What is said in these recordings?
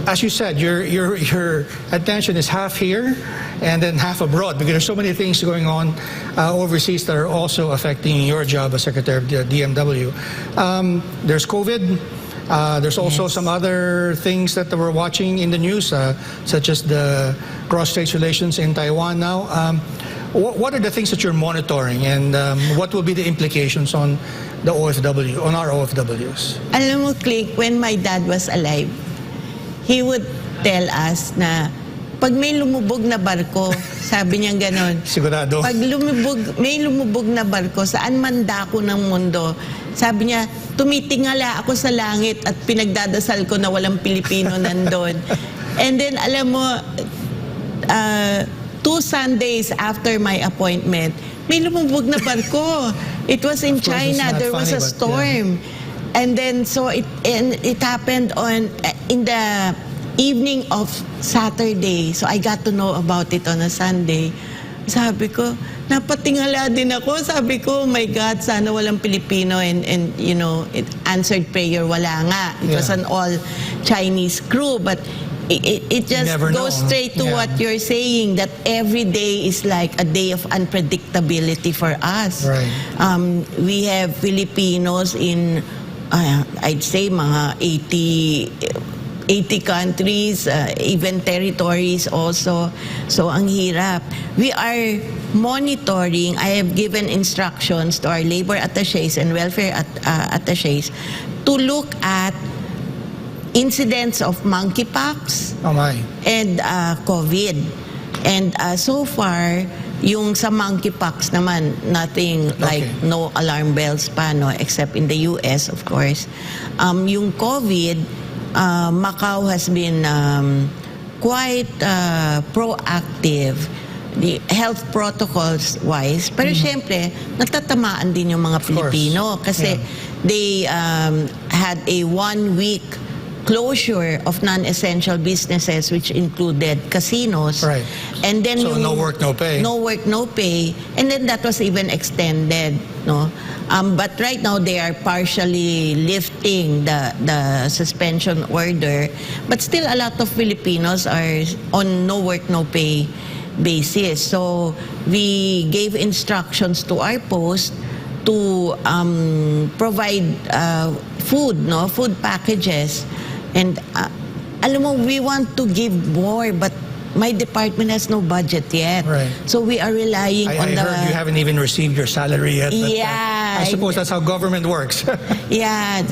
as you said, your attention is half here and then half abroad, because there's so many things going on overseas that are also affecting your job as Secretary of the DMW. There's COVID. There's also some other things that we're watching in the news, such as the cross-strait relations in Taiwan now. What are the things that you're monitoring, and what will be the implications on the OFW, on our OFWs? Alam mo, Klink, when my dad was alive, he would tell us na pag may lumubog na barko, sabi niya ganon. Sigurado. Pag may lumubog na barko, saan man dako ng mundo, sabi niya, tumitingala ako sa langit at pinagdadasal ko na walang Pilipino nandun. And then, alam mo, 2 Sundays after my appointment, may lumubog na barko. It was in China. There was a storm. Yeah. And then, so it happened in the evening of Saturday. So I got to know about it on a Sunday. Sabi ko, napatingala din ako. Sabi ko, oh my God, sana walang Pilipino. And you know, it answered prayer, wala nga. It was an all Chinese crew. But it just goes straight to what you're saying, that every day is like a day of unpredictability for us. Right. We have Filipinos in, I'd say, mga 80 countries, even territories also. So, ang hirap. We are monitoring. I have given instructions to our labor attachés and welfare attachés to look at incidents of monkeypox and COVID. And so far, yung sa monkeypox naman, nothing like no alarm bells pa, no, except in the US, of course. Yung COVID, Macau has been quite proactive, the health protocols wise, pero syempre natatamaan din yung mga Pilipino kasi they had a 1-week closure of non-essential businesses, which included casinos. Right. And then so no work, no pay. No work, no pay. And then that was even extended, no? But right now they are partially lifting the suspension order. But still a lot of Filipinos are on no work, no pay basis. So we gave instructions to our post to provide food, no? Food packages. And alam mo, we want to give more, but my department has no budget yet. Right. So we are relying on I heard you haven't even received your salary yet. But I suppose that's how government works. Yeah,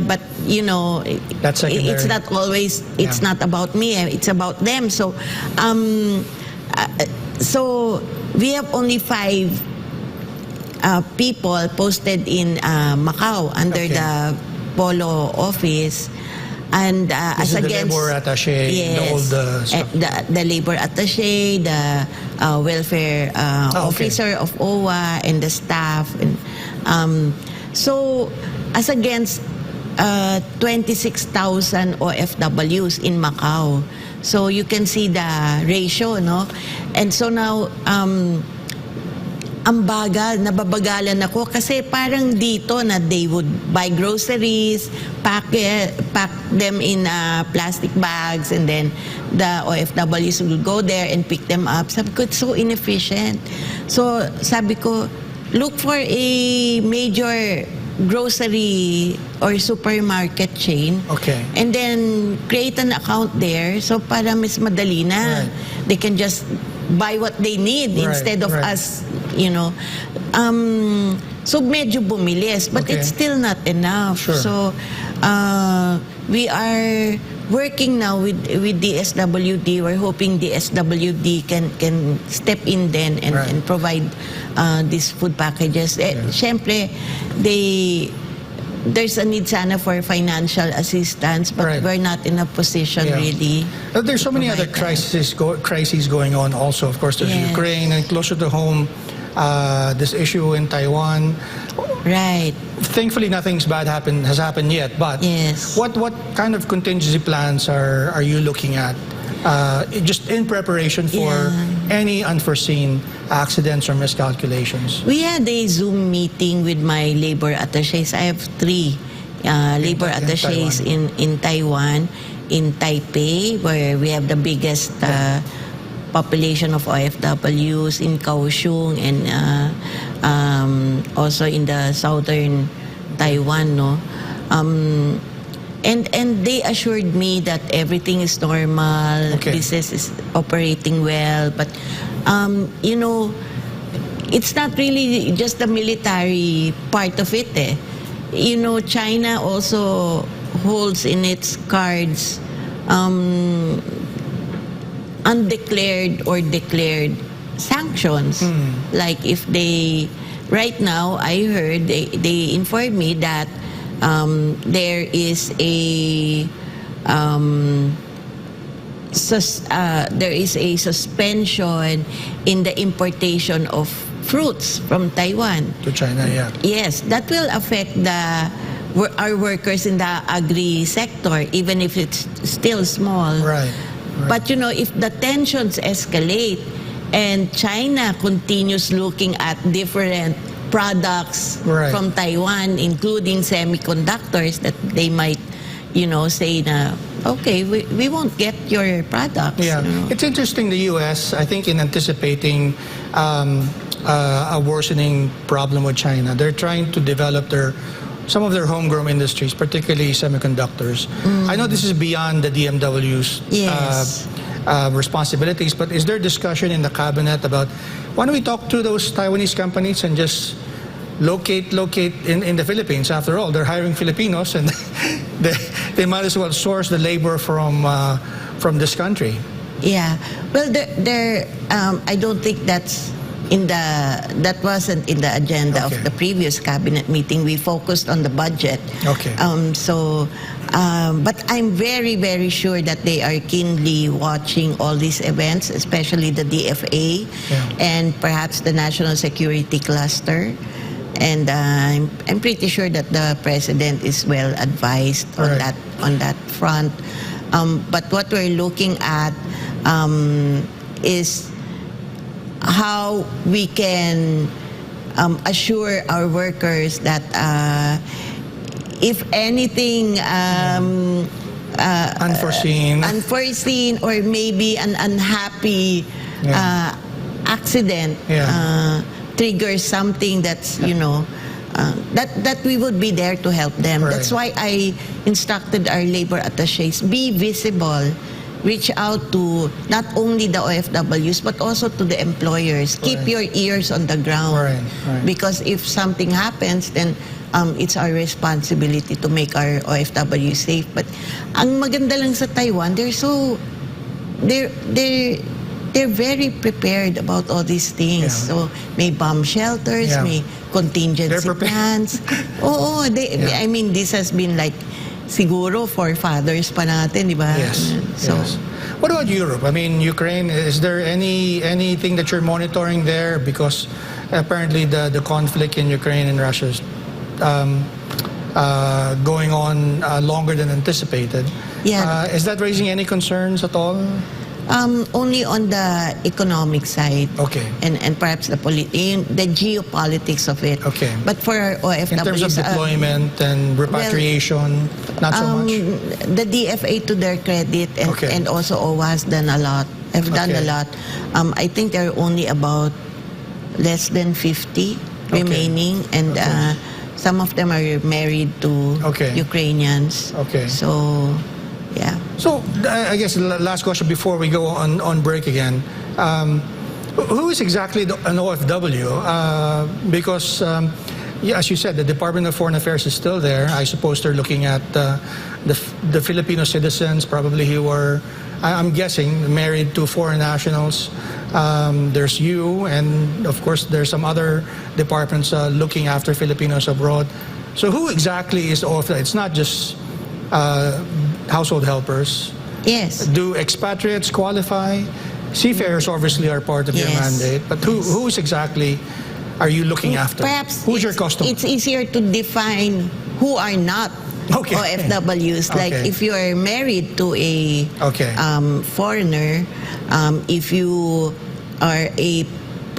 but you know, that's secondary. It's not always, it's not about me, it's about them. So, so we have only 5 people posted in Macau under the Polo office. And as against the labor attaché, the labor attaché, the welfare officer of OWA, and the staff, and so as against 26,000 OFWs in Macau. So you can see the ratio, no? And so now ang bagal, nababagalan ako kasi parang dito na they would buy groceries, pack them in plastic bags, and then the OFWs will go there and pick them up. Sabi ko, it's so inefficient. So sabi ko, look for a major grocery or supermarket chain, and then create an account there, so para mas madali na. They can just buy what they need instead of us, you know. So medyo bumilis, but it's still not enough. So we are working now with DSWD. We're hoping DSWD can step in then and provide these food packages. Siyempre, there's a need sana for financial assistance, but we're not in a position really. There's so many other crises going on also. Of course, there's Ukraine, and closer to home, this issue in Taiwan. Right. Thankfully, nothing's bad has happened yet. But what kind of contingency plans are you looking at, just in preparation for any unforeseen accidents or miscalculations? We had a Zoom meeting with my labor attachés. I have 3 labor attachés in Taiwan. in Taipei, where we have the biggest population of OFWs, in Kaohsiung, and also in the southern Taiwan, no. And they assured me that everything is normal, business is operating well, but you know, it's not really just the military part of it. You know, China also holds in its cards undeclared or declared sanctions. Like if they, right now, I heard they informed me that there is a suspension in the importation of fruits from Taiwan to China. Yeah. Yes, that will affect our workers in the agri sector, even if it's still small. Right. But you know, if the tensions escalate and China continues looking at different products from Taiwan, including semiconductors, that they might, you know, say na, okay, we won't get your products. Yeah, you know? It's interesting, the U.S., I think, in anticipating a worsening problem with China, they're trying to develop some of their homegrown industries, particularly semiconductors. I know this is beyond the DMW's responsibilities, but is there discussion in the cabinet about, why don't we talk to those Taiwanese companies and just locate in the Philippines? After all, they're hiring Filipinos, and they might as well source the labor from this country. Yeah, well, I don't think that wasn't in the agenda of the previous cabinet meeting. We focused on the budget. Okay. But I'm very, very sure that they are keenly watching all these events, especially the DFA and perhaps the National Security Cluster. And I'm pretty sure that the president is well advised on that front. But what we're looking at is how we can assure our workers that if anything unforeseen or maybe an unhappy accident triggers something that's, you know, that we would be there to help them. That's why I instructed our labor attachés, be visible. Reach out to not only the OFWs but also to the employers. Keep your ears on the ground. Because if something happens, then it's our responsibility to make our OFWs safe. But ang maganda lang sa Taiwan, they're very prepared about all these things. So may bomb shelters, may contingency plans. I mean, this has been like siguro forefathers pa natin, di ba? Yes. What about Europe? I mean, Ukraine, is there anything that you're monitoring there? Because apparently the conflict in Ukraine and Russia is going on longer than anticipated. Is that raising any concerns at all? Only on the economic side. And perhaps the geopolitics of it. But for our OFWs, in terms of deployment and repatriation, not so much? The DFA, to their credit, and also OWA has done a lot. Have done a lot. I think there are only about less than 50 remaining, and some of them are married to Ukrainians. So, yeah. So, I guess the last question before we go on break again. Who is exactly an OFW? Because, as you said, the Department of Foreign Affairs is still there. I suppose they're looking at the Filipino citizens, probably who are, I'm guessing, married to foreign nationals. There's you, and of course there's some other departments looking after Filipinos abroad. So who exactly is OFW? It's not just household helpers. Yes. Do expatriates qualify? Seafarers obviously are part of your mandate, but who is exactly are you looking after? Perhaps who's your customer? It's easier to define who are not OFWs. Like if you are married to a foreigner, if you are a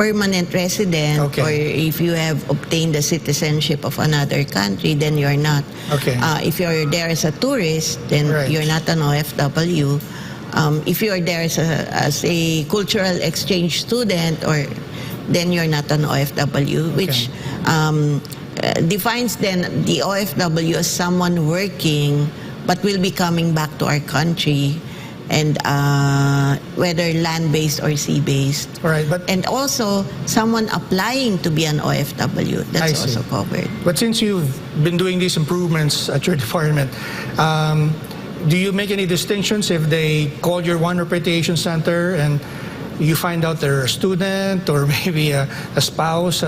permanent resident, Okay. or if you have obtained the citizenship of another country, then you're not. Okay. If you're there as a tourist, then Right. you're not an OFW. If you're there as a cultural exchange student, then you're not an OFW, which defines then the OFW as someone working but will be coming back to our country, and whether land-based or sea-based. All right, but And also someone applying to be an OFW, I that's see. also covered. But since you've been doing these improvements at your department, do you make any distinctions if they call your one repatriation center and you find out they're a student or maybe a spouse?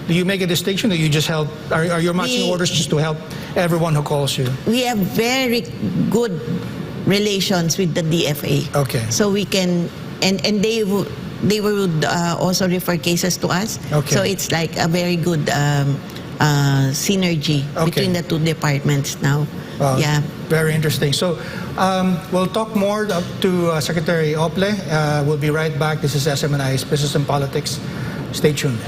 Do you make a distinction, or you just help? Are your marching orders just to help everyone who calls you? We have very good relations with the DFA. Okay. So we can, and they would also refer cases to us. Okay. So it's like a very good synergy between the two departments now. Yeah. Very interesting. So we'll talk more to Secretary Ople. We'll be right back. This is SMNI's Business and Politics. Stay tuned.